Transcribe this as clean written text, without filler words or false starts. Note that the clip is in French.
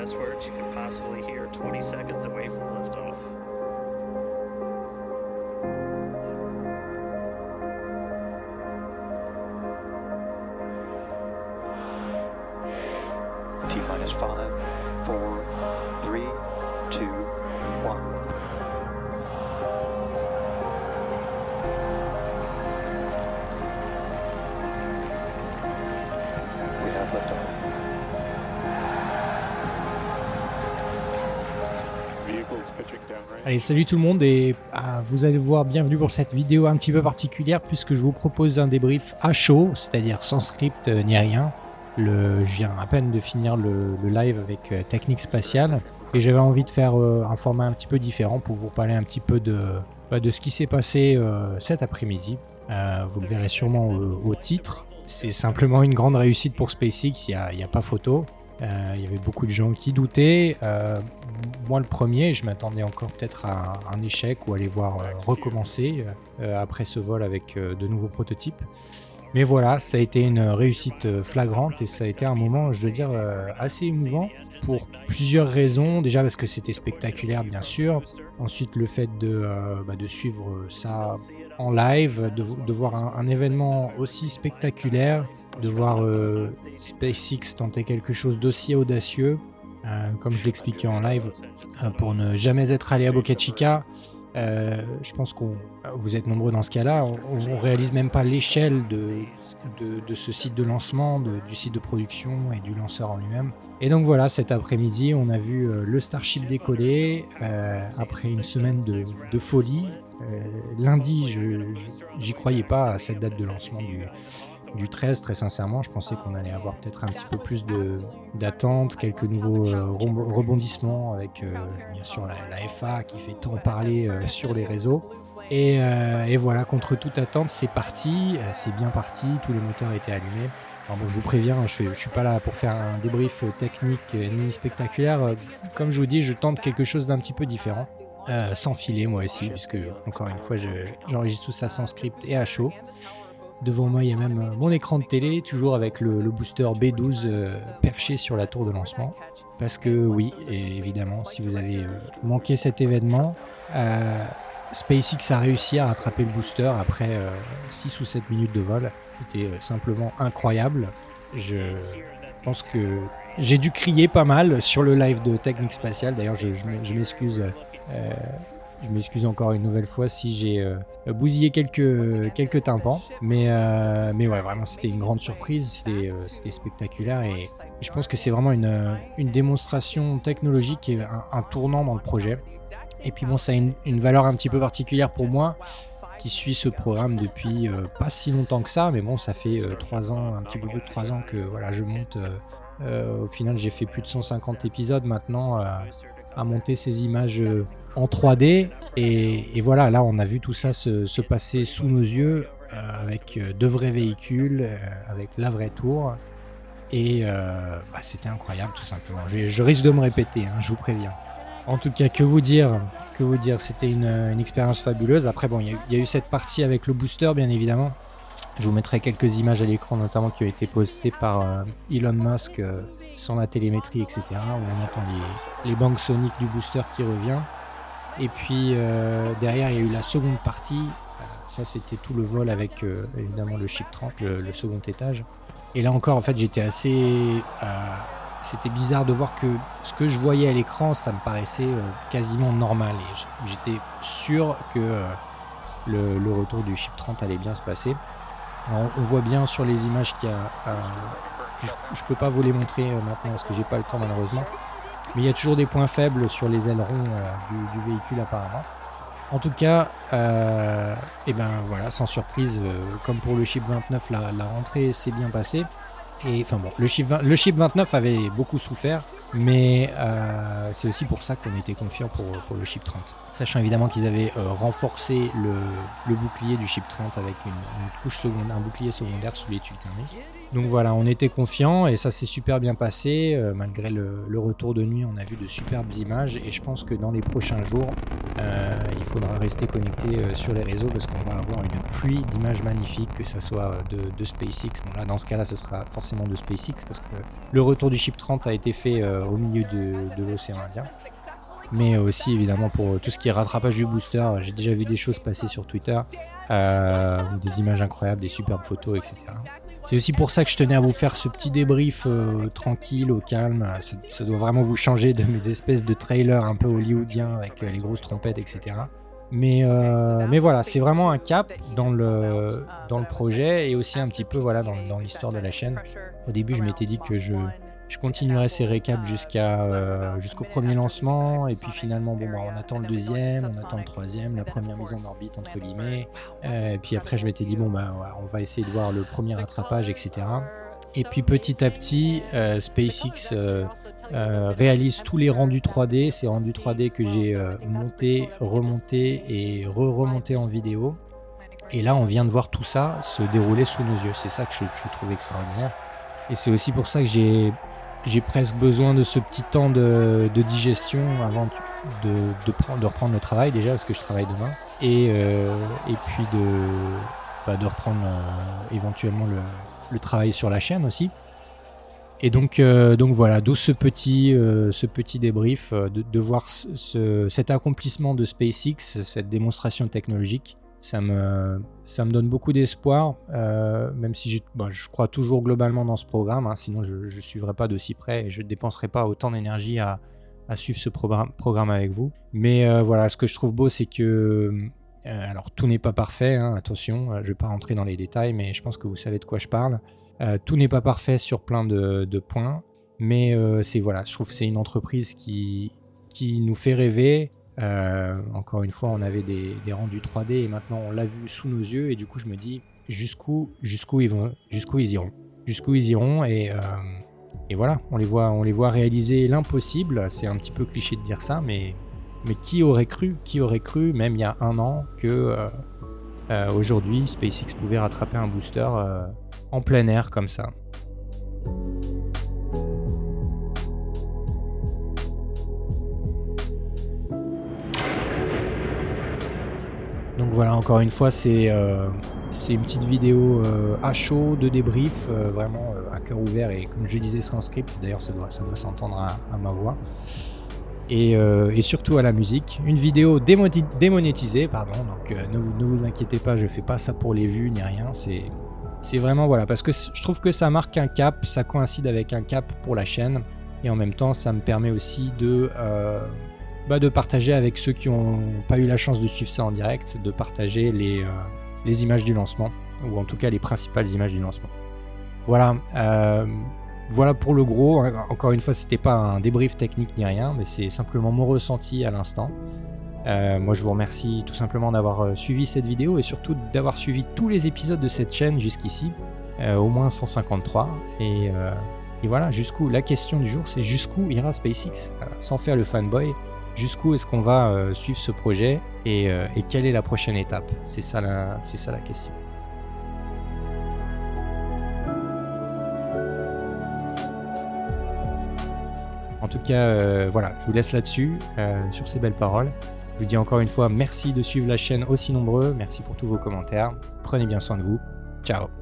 best words you could possibly hear 20 seconds away from liftoff. T-minus 5, 4, 3, 2, 1. We have liftoff. Allez, salut tout le monde et vous allez voir, bienvenue pour cette vidéo un petit peu particulière puisque je vous propose un débrief à chaud, c'est-à-dire sans script ni rien. Je viens à peine de finir le live avec Technique Spatiale et j'avais envie de faire un format un petit peu différent pour vous parler un petit peu de ce qui s'est passé cet après-midi. Vous le verrez sûrement au titre. C'est simplement une grande réussite pour SpaceX, il n'y a pas photo. Il y avait beaucoup de gens qui doutaient. Moi le premier, je m'attendais encore peut-être à un échec ou à les voir recommencer après ce vol avec de nouveaux prototypes. Mais voilà, ça a été une réussite flagrante et ça a été un moment, je dois dire, assez émouvant pour plusieurs raisons. Déjà parce que c'était spectaculaire, bien sûr. Ensuite, le fait de suivre ça en live, de voir un événement aussi spectaculaire, de voir SpaceX tenter quelque chose d'aussi audacieux, comme je l'expliquais en live, pour ne jamais être allé à Boca Chica. Je pense que vous êtes nombreux dans ce cas-là, on réalise même pas l'échelle de ce site de lancement, du site de production et du lanceur en lui-même. Et donc voilà, cet après-midi, on a vu le Starship décoller après une semaine de folie. Lundi, j'y croyais pas à cette date de lancement du 13, très sincèrement. Je pensais qu'on allait avoir peut-être un petit peu plus d'attente, quelques nouveaux rebondissements avec bien sûr la FA qui fait tant parler sur les réseaux. Et voilà, contre toute attente, c'est parti, c'est bien parti, tous les moteurs étaient allumés. Alors bon, je vous préviens, je suis pas là pour faire un débrief technique ni spectaculaire. Comme je vous dis, je tente quelque chose d'un petit peu différent, sans filer moi aussi, puisque encore une fois, j'enregistre tout ça sans script et à chaud. Devant moi, il y a même mon écran de télé, toujours avec le booster B12 perché sur la tour de lancement. Parce que oui, et évidemment, si vous avez manqué cet événement, SpaceX a réussi à rattraper le booster après 6 ou 7 minutes de vol. C'était simplement incroyable. Je pense que j'ai dû crier pas mal sur le live de Technique Spatiale. D'ailleurs, je m'excuse. Je m'excuse encore une nouvelle fois si j'ai bousillé quelques tympans, mais ouais, vraiment c'était une grande surprise, c'était spectaculaire et je pense que c'est vraiment une démonstration technologique et un tournant dans le projet. Et puis bon, ça a une valeur un petit peu particulière pour moi qui suis ce programme depuis pas si longtemps que ça, mais bon, ça fait 3 ans, un petit peu plus de 3 ans que voilà, je monte. Au final, j'ai fait plus de 150 épisodes maintenant à monter ces images en 3D et voilà, là on a vu tout ça se passer sous nos yeux avec de vrais véhicules, avec la vraie tour et c'était incroyable tout simplement. Je risque de me répéter, je vous préviens. En tout cas, que vous dire, c'était une expérience fabuleuse. Après bon, il y a eu cette partie avec le booster bien évidemment. Je vous mettrai quelques images à l'écran notamment qui ont été postées par Elon Musk sans la télémétrie, etc. Où on entend les bangs soniques du booster qui revient. Et puis derrière, il y a eu la seconde partie. Ça, c'était tout le vol avec évidemment le Ship 30, le second étage. Et là encore, en fait, j'étais assez... c'était bizarre de voir que ce que je voyais à l'écran, ça me paraissait quasiment normal. Et j'étais sûr que le retour du Ship 30 allait bien se passer. Alors, on voit bien sur les images qu'il y a... je peux pas vous les montrer maintenant parce que j'ai pas le temps malheureusement. Mais il y a toujours des points faibles sur les ailerons du véhicule apparemment. En tout cas, et ben voilà, sans surprise, comme pour le Ship 29, la rentrée s'est bien passée. Et enfin bon, le Ship 29 avait beaucoup souffert, mais c'est aussi pour ça qu'on était confiant pour le Ship 30. Sachant évidemment qu'ils avaient renforcé le bouclier du Ship 30 avec une couche secondaire, un bouclier secondaire sous les tuiles thermiques. Donc voilà, on était confiants et ça s'est super bien passé. Malgré le retour de nuit, on a vu de superbes images et je pense que dans les prochains jours, il faudra rester connecté sur les réseaux parce qu'on va avoir une pluie d'images magnifiques, que ça soit de SpaceX. Bon là, dans ce cas-là, ce sera forcément de SpaceX parce que le retour du Ship 30 a été fait au milieu de l'océan Indien. Mais aussi évidemment pour tout ce qui est rattrapage du booster, j'ai déjà vu des choses passer sur Twitter, des images incroyables, des superbes photos, etc. C'est aussi pour ça que je tenais à vous faire ce petit débrief tranquille, au calme. Ça doit vraiment vous changer de mes espèces de trailers un peu hollywoodiens avec les grosses trompettes, etc. Mais voilà, c'est vraiment un cap dans le projet et aussi un petit peu voilà, dans l'histoire de la chaîne. Au début, je m'étais dit que je continuerai ces récaps jusqu'au premier lancement et puis finalement on attend le deuxième, on attend le troisième, la première mise en orbite entre guillemets et puis après je m'étais dit on va essayer de voir le premier rattrapage, etc. Et puis petit à petit SpaceX réalise tous les rendus 3D, ces rendus 3D que j'ai montés, remontés et remontés en vidéo, et là on vient de voir tout ça se dérouler sous nos yeux. C'est ça que je trouve extraordinaire et c'est aussi pour ça que j'ai presque besoin de ce petit temps de digestion avant de reprendre le travail déjà parce que je travaille demain et puis de reprendre éventuellement le travail sur la chaîne aussi. Et donc voilà, d'où ce petit débrief de voir cet accomplissement de SpaceX, cette démonstration technologique. Ça me donne beaucoup d'espoir, même si je crois toujours globalement dans ce programme, hein, sinon je ne suivrai pas d'aussi près et je ne dépenserai pas autant d'énergie à suivre ce programme avec vous. Mais voilà, ce que je trouve beau, c'est que alors tout n'est pas parfait, hein, attention, je ne vais pas rentrer dans les détails, mais je pense que vous savez de quoi je parle. Tout n'est pas parfait sur plein de points, mais je trouve que c'est une entreprise qui nous fait rêver. Encore une fois, on avait des rendus 3D et maintenant on l'a vu sous nos yeux et du coup je me dis jusqu'où ils iront et voilà, on les voit réaliser l'impossible. C'est un petit peu cliché de dire ça, mais qui aurait cru même il y a un an que aujourd'hui SpaceX pouvait rattraper un booster en plein air comme ça. Donc voilà, encore une fois, c'est une petite vidéo à chaud de débrief, vraiment à cœur ouvert et comme je disais sans script, d'ailleurs ça doit s'entendre à ma voix. Et surtout à la musique. Une vidéo démonétisée, pardon, donc ne vous inquiétez pas, je fais pas ça pour les vues ni rien, c'est vraiment voilà, parce que je trouve que ça marque un cap, ça coïncide avec un cap pour la chaîne et en même temps ça me permet aussi de partager avec ceux qui n'ont pas eu la chance de suivre ça en direct, de partager les images du lancement, ou en tout cas les principales images du lancement. Voilà, voilà pour le gros. Encore une fois, c'était pas un débrief technique ni rien, mais c'est simplement mon ressenti à l'instant. Moi je vous remercie tout simplement d'avoir suivi cette vidéo et surtout d'avoir suivi tous les épisodes de cette chaîne jusqu'ici, au moins 153, et voilà, la question du jour c'est jusqu'où ira SpaceX, sans faire le fanboy. Jusqu'où est-ce qu'on va suivre ce projet et quelle est la prochaine étape? C'est ça la question. En tout cas, voilà, je vous laisse là-dessus, sur ces belles paroles. Je vous dis encore une fois merci de suivre la chaîne aussi nombreux, merci pour tous vos commentaires. Prenez bien soin de vous. Ciao.